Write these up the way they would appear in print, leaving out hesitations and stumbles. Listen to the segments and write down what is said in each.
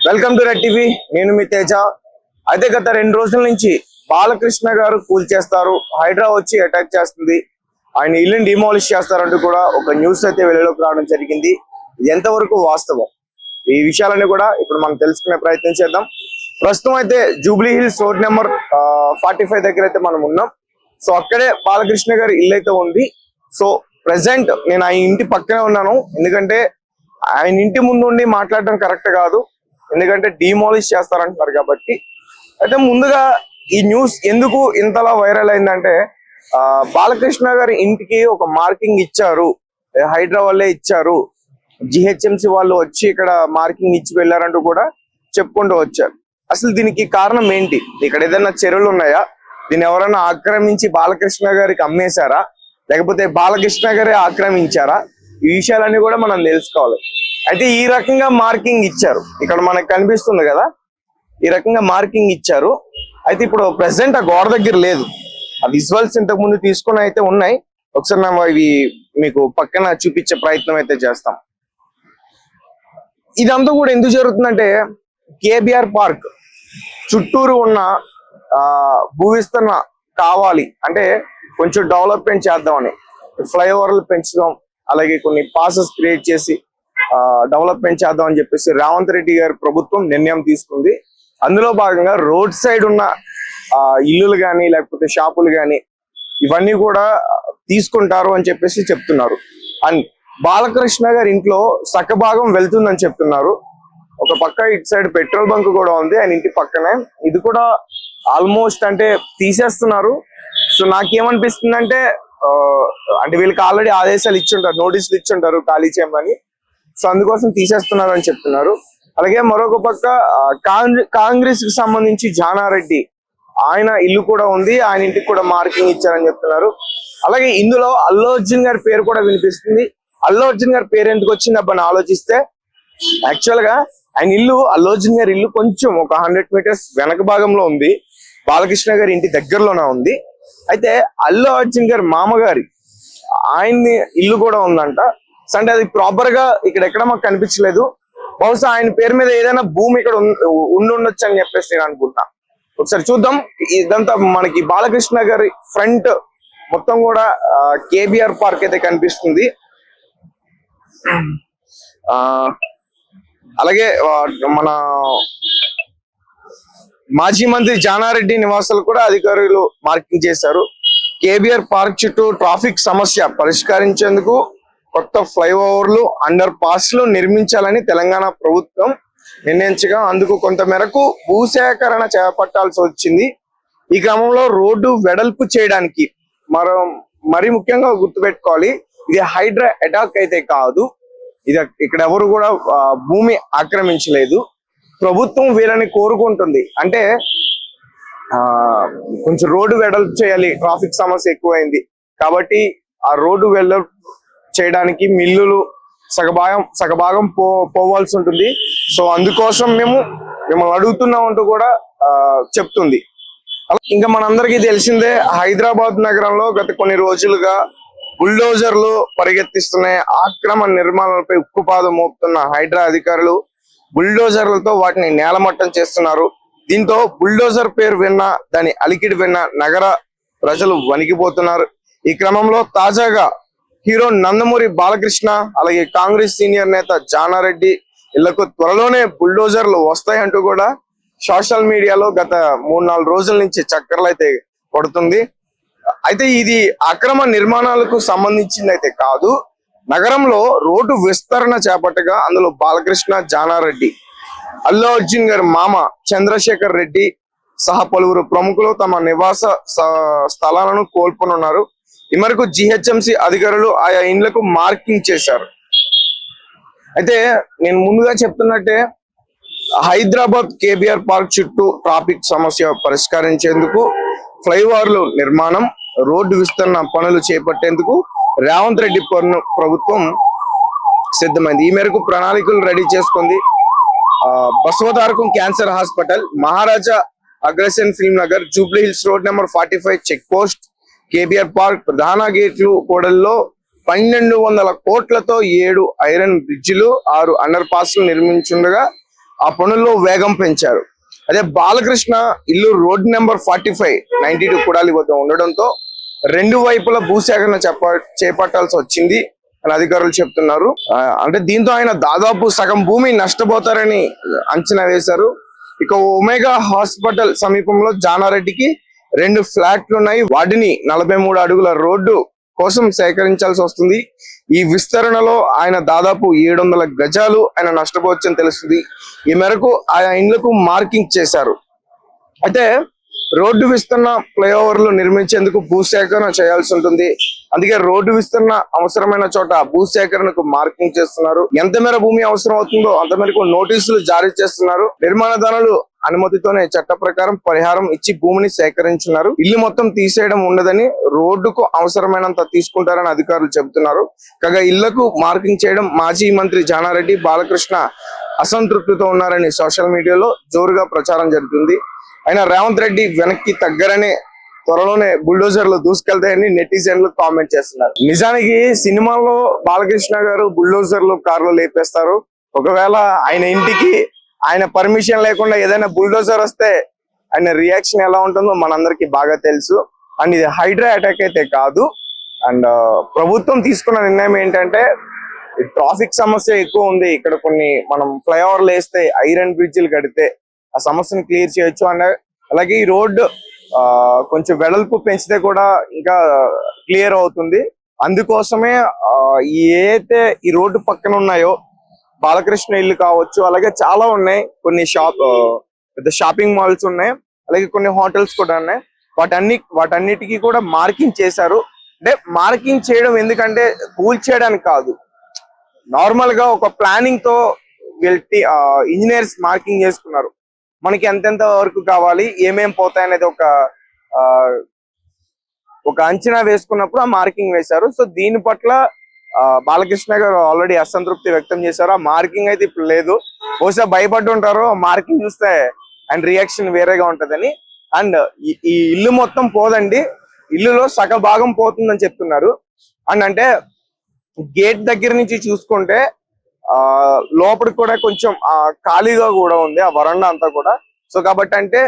Welcome to red TV. నేను మీ తేజ. అయితే గత 2 రోజుల నుంచి బాలకృష్ణ గారు కూల్ చేస్తారు, హైడ్రా వచ్చి అటాక్ చేస్తుంది, ఆయన ఇల్లుని డిమాలిష్ చేస్తారంటూ కూడా ఒక న్యూస్ అయితే వెలుగులోకి రావడం జరిగింది. ఇది ఎంతవరకు వాస్తవం, ఈ విషయాలన్నీ కూడా ఇప్పుడు మనం తెలుసుకునే ప్రయత్నం చేద్దాం. ప్రస్తుతం అయితే జూబ్లీ హిల్స్ రోడ్ నెంబర్ 45 దగ్గర అయితే మనం ఉన్నాం. సో అక్కడే బాలకృష్ణ గారి ఇల్లు అయితే ఉంది. సో ప్రెసెంట్ నేను ఆ ఇంటి పక్కనే ఉన్నాను, ఎందుకంటే ఆయన ఇంటి ముందు ఉండి మాట్లాడడం కరెక్ట్ కాదు, ఎందుకంటే డిమాలిష్ చేస్తారంటున్నారు కాబట్టి. అయితే ముందుగా ఈ న్యూస్ ఎందుకు ఇంతలా వైరల్ అయిందంటే, బాలకృష్ణ గారి ఇంటికి ఒక మార్కింగ్ ఇచ్చారు, హైడ్రా వాళ్ళే ఇచ్చారు, జిహెచ్ఎంసి వాళ్ళు వచ్చి ఇక్కడ మార్కింగ్ ఇచ్చి వెళ్ళారంటూ కూడా చెప్పుకుంటూ వచ్చారు. అసలు దీనికి కారణం ఏంటి? ఇక్కడ ఏదైనా చెరువులు ఉన్నాయా? దీన్ని ఎవరైనా ఆక్రమించి బాలకృష్ణ గారికి అమ్మేశారా, లేకపోతే బాలకృష్ణ గారే ఆక్రమించారా? ఈ విషయాలన్నీ కూడా మనం తెలుసుకోవాలి. అయితే ఈ రకంగా మార్కింగ్ ఇచ్చారు, ఇక్కడ మనకు కనిపిస్తుంది కదా, ఈ రకంగా మార్కింగ్ ఇచ్చారు. అయితే ఇప్పుడు ప్రెసెంట్ ఆ గోడ దగ్గర లేదు, ఆ విజువల్స్ ఇంతకు ముందు తీసుకుని అయితే ఉన్నాయి. ఒకసారి మేము ఇవి మీకు పక్కన చూపించే ప్రయత్నం అయితే చేస్తాం. ఇదంతా కూడా ఎందుకు జరుగుతుందంటే, కేబిఆర్ పార్క్ చుట్టూరు ఉన్న భూ విస్తరణ కావాలి అంటే కొంచెం డెవలప్మెంట్ చేద్దామని, ఫ్లైఓవర్లు పెంచుదాం, అలాగే కొన్ని పాసెస్ క్రియేట్ చేసి డెవలప్మెంట్ చేద్దాం అని చెప్పేసి రేవంత్ రెడ్డి గారి ప్రభుత్వం నిర్ణయం తీసుకుంది. అందులో భాగంగా రోడ్ సైడ్ ఉన్న ఇల్లులు కానీ లేకపోతే షాపులు కానీ ఇవన్నీ కూడా తీసుకుంటారు అని చెప్పేసి చెప్తున్నారు. అండ్ బాలకృష్ణ గారి ఇంట్లో సగభాగం వెళ్తుందని చెప్తున్నారు. ఒక పక్క ఇటు సైడ్ పెట్రోల్ బంక్ కూడా ఉంది ఆయన ఇంటి పక్కనే, ఇది కూడా ఆల్మోస్ట్ అంటే తీసేస్తున్నారు. సో నాకేమనిపిస్తుందంటే, అంటే వీళ్ళకి ఆల్రెడీ ఆదేశాలు ఇచ్చుంటారు, నోటీసులు ఇచ్చుంటారు ఖాళీ చేయమని, సో అందుకోసం తీసేస్తున్నారు అని చెప్తున్నారు. అలాగే మరొక పక్క కాంగ్రెస్ కి సంబంధించి జానారెడ్డి ఆయన ఇల్లు కూడా ఉంది, ఆయన ఇంటికి కూడా మార్కింగ్ ఇచ్చారని చెప్తున్నారు. అలాగే ఇందులో అల్లు అర్జున్ గారి పేరు కూడా వినిపిస్తుంది. అల్లు అర్జున్ గారి పేరు ఎందుకు వచ్చింది అబ్బని ఆలోచిస్తే, యాక్చువల్ గా ఆయన ఇల్లు, అల్లు అర్జున్ గారి ఇల్లు కొంచెం ఒక 100 మీటర్స్ వెనక భాగంలో ఉంది, బాలకృష్ణ గారి ఇంటి దగ్గరలోనే ఉంది. అయితే అల్లు అర్జున్ గారి మామగారి ఆయన్ని ఇల్లు కూడా ఉందంట. అంటే అది ప్రాపర్ గా ఇక్కడ ఎక్కడ మాకు కనిపించలేదు. బహుశా ఆయన పేరు మీద ఏదైనా భూమి ఇక్కడ ఉండొచ్చు అని చెప్పేసి నేను అనుకుంటా. ఒకసారి చూద్దాం. ఇదంతా మనకి బాలకృష్ణ గారి ఫ్రంట్ మొత్తం కూడా కేబిఆర్ పార్క్ అయితే కనిపిస్తుంది. అలాగే మన మాజీ మంత్రి జానారెడ్డి నివాసాలు కూడా అధికారులు మార్కింగ్ చేశారు. కేబిఆర్ పార్క్ చుట్టూ ట్రాఫిక్ సమస్య పరిష్కరించేందుకు కొత్త ఫ్లైఓవర్లు, అండర్ పాస్లు నిర్మించాలని తెలంగాణ ప్రభుత్వం నిర్ణయించగా అందుకు కొంత మేరకు భూసేకరణ చేపట్టాల్సి వచ్చింది. ఈ క్రమంలో రోడ్డు వెడల్పు చేయడానికి మరి ముఖ్యంగా గుర్తుపెట్టుకోవాలి, ఇది హైడ్రా అటాక్ అయితే కాదు, ఇది ఇక్కడ ఎవరు కూడా భూమి ఆక్రమించలేదు. ప్రభుత్వం వీళ్ళని కోరుకుంటుంది, అంటే కొంచెం రోడ్డు వెడల్పు చేయాలి, ట్రాఫిక్ సమస్య ఎక్కువైంది కాబట్టి ఆ రోడ్డు వెడల్పు చేయడానికి మిల్లులు సగభాగం పోవాల్సి ఉంటుంది. సో అందుకోసం మేము అడుగుతున్నాం అంటూ కూడా చెప్తుంది. ఇంకా మనందరికీ తెలిసిందే, హైదరాబాద్ నగరంలో గత కొన్ని రోజులుగా బుల్డోజర్లు పరిగెత్తిస్తున్నాయి. ఆక్రమణ నిర్మాణాలపై ఉక్కుపాదం మోపుతున్న హైడ్రా అధికారులు బుల్డోజర్లతో వాటిని నేలమట్టం చేస్తున్నారు. దీంతో బుల్డోజర్ పేరు విన్నా, దాని అలికిడి విన్నా నగర ప్రజలు వణికిపోతున్నారు. ఈ క్రమంలో తాజాగా హీరో నందమూరి బాలకృష్ణ, అలాగే కాంగ్రెస్ సీనియర్ నేత జానారెడ్డి ఇళ్లకు త్వరలోనే బుల్డోజర్లు వస్తాయంటూ కూడా సోషల్ మీడియాలో గత 3-4 రోజుల నుంచి చక్కర్లు అయితే పడుతుంది. అయితే ఇది అక్రమ నిర్మాణాలకు సంబంధించింది అయితే కాదు, నగరంలో రోడ్డు విస్తరణ చేపట్టగా అందులో బాలకృష్ణ, జానారెడ్డి, అల్లు అర్జున్ గారి మామ చంద్రశేఖర్ రెడ్డి సహా పలువురు ప్రముఖులు తమ నివాస స్థలాలను కోల్పోనున్నారు. ఈ మేరకు జిహెచ్ఎంసి అధికారులు ఆయా ఇండ్లకు మార్కింగ్ చేశారు. అయితే నేను ముందుగా చెప్తున్నట్టే, హైదరాబాద్ కేబిఆర్ పార్క్ చుట్టూ ట్రాఫిక్ సమస్య పరిష్కరించేందుకు ఫ్లైఓవర్లు నిర్మాణం, రోడ్డు విస్తరణ పనులు చేపట్టేందుకు రేవంత్ రెడ్డి ప్రభుత్వం సిద్ధమైంది. ఈ మేరకు ప్రణాళికలు రెడీ చేసుకుంది. Basavatarakam cancer hospital, Maharaja Agrasen film Nagar, Jubilee Hills road number 45 check post, KBR park ప్రధాన గేట్లు కూడల్లో 1200 కోట్లతో 7 ఐరన్ బ్రిడ్జిలు, 6 అండర్ పాస్లు నిర్మించుండగా ఆ పనుల్లో వేగం పెంచారు. అదే బాలకృష్ణ ఇల్లు రోడ్ నెంబర్ 45 92 కుడాలి వద్ద ఉండడంతో రెండు వైపుల భూసేకరణ చేపట్టాల్సి వచ్చింది అని అధికారులు చెప్తున్నారు. అంటే దీంతో ఆయన దాదాపు సగం భూమి నష్టపోతారని అంచనా వేశారు. ఇక ఒమేగా హాస్పిటల్ సమీపంలో జానారెడ్డికి 2 ఫ్లాట్లు ఉన్నాయి. వాటిని 43 అడుగుల రోడ్డు కోసం సేకరించాల్సి వస్తుంది. ఈ విస్తరణలో ఆయన దాదాపు 700 గజాలు ఆయన నష్టపోవచ్చని తెలుస్తుంది. ఈ మేరకు ఆయా ఇండ్లకు మార్కింగ్ చేశారు. అయితే రోడ్డు విస్తరణ ఫ్లైఓవర్లు నిర్మించేందుకు భూసేకరణ చేయాల్సి ఉంటుంది. అందుకే రోడ్డు విస్తరణ అవసరమైన చోట భూసేకరణకు మార్కింగ్ చేస్తున్నారు. ఎంత మేర భూమి అవసరం అవుతుందో అంత మేరకు నోటీసులు జారీ చేస్తున్నారు. నిర్మాణదారులు అనుమతితోనే చట్ట ప్రకారం పరిహారం ఇచ్చి భూమిని సేకరించున్నారు. ఇల్లు మొత్తం తీసేయడం ఉండదని, రోడ్డుకు అవసరమైనంత తీసుకుంటారని అధికారులు చెబుతున్నారు. కాగా ఇళ్లకు మార్కింగ్ చేయడం మాజీ మంత్రి జానారెడ్డి బాలకృష్ణ అసంతృప్తితో ఉన్నారని సోషల్ మీడియాలో జోరుగా ప్రచారం జరుగుతుంది. అయినా రేవంత్ రెడ్డి వెనక్కి తగ్గరనే త్వరలోనే బుల్డోజర్లు దూసుకెళ్తాయని నెటిజన్లు కామెంట్ చేస్తున్నారు. నిజానికి సినిమాలో బాలకృష్ణ గారు బుల్డోజర్లు కార్లు లేపేస్తారు. ఒకవేళ ఆయన ఇంటికి ఆయన పర్మిషన్ లేకుండా ఏదైనా బుల్డోజర్ వస్తే ఆయన రియాక్షన్ ఎలా ఉంటుందో మనందరికి బాగా తెలుసు. అండ్ ఇది హైడ్రా అటాక్ అయితే కాదు. అండ్ ప్రభుత్వం తీసుకున్న నిర్ణయం ఏంటంటే ట్రాఫిక్ సమస్య ఎక్కువ ఉంది, ఇక్కడ కొన్ని మనం ఫ్లైఓవర్లు వేస్తే ఐరన్ బ్రిడ్జిలు కడితే ఆ సమస్యను క్లియర్ చేయొచ్చు. అండ్ అలాగే ఈ రోడ్ కొంచెం వెడల్పు పెంచితే కూడా ఇంకా క్లియర్ అవుతుంది. అందుకోసమే ఏదైతే ఈ రోడ్డు పక్కన ఉన్నాయో బాలకృష్ణ ఇల్లు కావచ్చు, అలాగే చాలా ఉన్నాయి, కొన్ని పెద్ద షాపింగ్ మాల్స్ ఉన్నాయి, అలాగే కొన్ని హోటల్స్ కూడా ఉన్నాయి. వాటన్నిటికీ కూడా మార్కింగ్ చేశారు. అంటే మార్కింగ్ చేయడం ఎందుకంటే కూల్ చేయడానికి కాదు, నార్మల్ గా ఒక ప్లానింగ్ తో ఇంజనీర్స్ మార్కింగ్ చేసుకున్నారు. మనకి ఎంతెంత వరకు కావాలి, ఏమేం పోతాయి అనేది ఒక అంచనా వేసుకున్నప్పుడు ఆ మార్కింగ్ వేశారు. సో దీని పట్ల బాలకృష్ణ గారు ఆల్రెడీ అసంతృప్తి వ్యక్తం చేశారు. ఆ మార్కింగ్ అయితే ఇప్పుడు లేదు. బహుశా భయపడి ఉంటారు, మార్కింగ్ చూస్తే అండ్ రియాక్షన్ వేరేగా ఉంటదని. అండ్ ఈ ఇల్లు మొత్తం పోదండి, ఇల్లులో సగ భాగం పోతుందని చెప్తున్నారు. అండ్ అంటే గేట్ దగ్గర నుంచి చూసుకుంటే లోపలికి కూడా కొంచెం ఖాళీగా కూడా ఉంది ఆ వరండా అంతా కూడా. సో కాబట్టి అంటే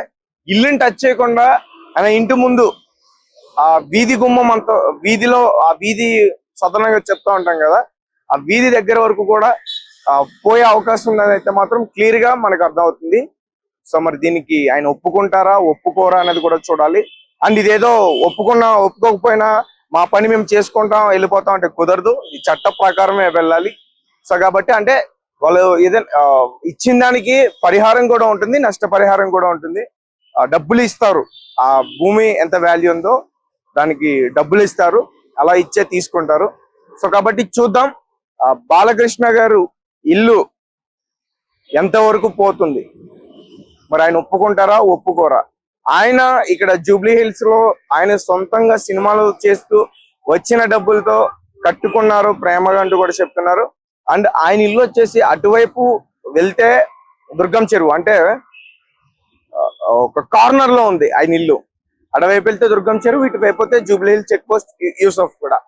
ఇల్లుని టచ్ చేయకుండా ఆయన ఇంటి ముందు ఆ వీధి గుమ్మం అంతా, వీధిలో ఆ వీధి సదనంగా చెప్తా ఉంటాం కదా, ఆ వీధి దగ్గర వరకు కూడా పోయే అవకాశం ఉందని అయితే మాత్రం క్లియర్ గా మనకు అర్థమవుతుంది. సో మరి దీనికి ఆయన ఒప్పుకుంటారా ఒప్పుకోరా అనేది కూడా చూడాలి. అండ్ ఇదేదో ఒప్పుకోకపోయినా మా పని మేము చేసుకుంటాం వెళ్ళిపోతాం అంటే కుదరదు, ఈ చట్ట ప్రకారమే వెళ్ళాలి. సో కాబట్టి అంటే వాళ్ళు ఏదైనా ఇచ్చిన దానికి పరిహారం కూడా ఉంటుంది, నష్టపరిహారం కూడా ఉంటుంది. డబ్బులు ఇస్తారు, ఆ భూమి ఎంత వాల్యూ ఉందో దానికి డబ్బులు ఇస్తారు, అలా ఇచ్చే తీసుకుంటారు. సో కాబట్టి చూద్దాం బాలకృష్ణ గారు ఇల్లు ఎంతవరకు పోతుంది, మరి ఆయన ఒప్పుకుంటారా ఒప్పుకోరా. ఆయన ఇక్కడ జూబ్లీ హిల్స్ లో ఆయన సొంతంగా సినిమాలు చేస్తూ వచ్చిన డబ్బులతో కట్టుకున్నారు ప్రేమగా అంటూ కూడా చెప్తున్నారు. అండ్ ఆయన ఇల్లు వచ్చేసి అటువైపు వెళ్తే దుర్గం చెరువు, అంటే ఒక కార్నర్ లో ఉంది ఆయన ఇల్లు. అటువైపు వెళ్తే దుర్గం చెరువు, ఇటువైపు Jubilee Hills check post Yusuf కూడా.